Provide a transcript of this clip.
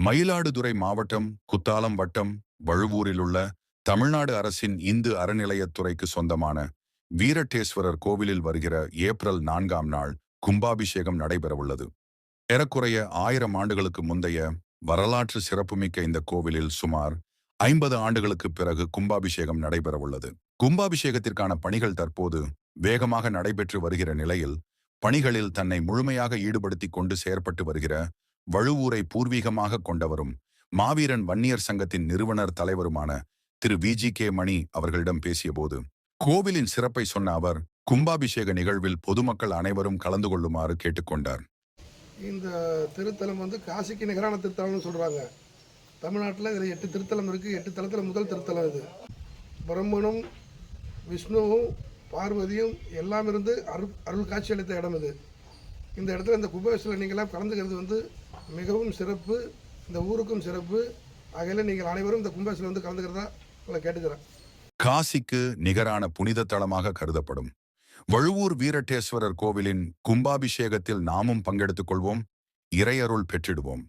மயிலாடுதுறை மாவட்டம் குத்தாலம் வட்டம் வழுவூரில் உள்ள தமிழ்நாடு அரசின் இந்து அறநிலையத்துறைக்கு சொந்தமான வீரட்டேஸ்வரர் கோவிலில் வருகிற ஏப்ரல் 4ஆம் நாள் கும்பாபிஷேகம் நடைபெறவுள்ளது. ஏறக்குறைய 1000 ஆண்டுகளுக்கு முந்தைய வரலாற்று சிறப்புமிக்க இந்த கோவிலில் சுமார் 50 ஆண்டுகளுக்கு பிறகு கும்பாபிஷேகம் நடைபெறவுள்ளது. கும்பாபிஷேகத்திற்கான பணிகள் தற்போது வேகமாக நடைபெற்று வருகிற நிலையில் பணிகளில் தன்னை முழுமையாக ஈடுபடுத்திக் கொண்டு செயற்பட்டு வருகிற வழுவூரை பூர்வீகமாக கொண்டவரும் மாவீரன் வன்னியர் சங்கத்தின் நிறுவனர் தலைவருமான திரு VGK மணி அவர்களிடம் பேசியபோது கோவிலின் சிறப்பை சொன்ன அவர் கும்பாபிஷேக நிகழ்வில் பொதுமக்கள் அனைவரும் கலந்து கொள்ளுமாறு கேட்டுக்கொண்டார். இந்த திருத்தலம் காசிக்கு நிகரான திருத்தலம்னு சொல்கிறாங்க. தமிழ்நாட்டில் இதில் 8 திருத்தலம் இருக்குது. 8 தலத்தில் முதல் திருத்தலம் இது. பிரம்மனும் விஷ்ணுவும் பார்வதியும் எல்லாம் இருந்து அருள் காட்சி அளித்த இடம் இது. இந்த இடத்துல இந்த கும்பாபிஷேகத்தில் நீங்களாம் கலந்துக்கிறது மிகவும் சிறப்பு, இந்த ஊருக்கும் சிறப்பு. ஆகையில் நீங்கள் அனைவரும் இந்த கும்பாபிஷேகத்தில் கலந்துக்கிறதா உங்களை கேட்டுக்கிறேன். காசிக்கு நிகரான புனித தலமாக கருதப்படும் வழுவூர் வீரட்டேஸ்வரர் கோவிலின் கும்பாபிஷேகத்தில் நாமும் பங்கெடுத்துக் கொள்வோம், இறையருள் பெற்றிடுவோம்.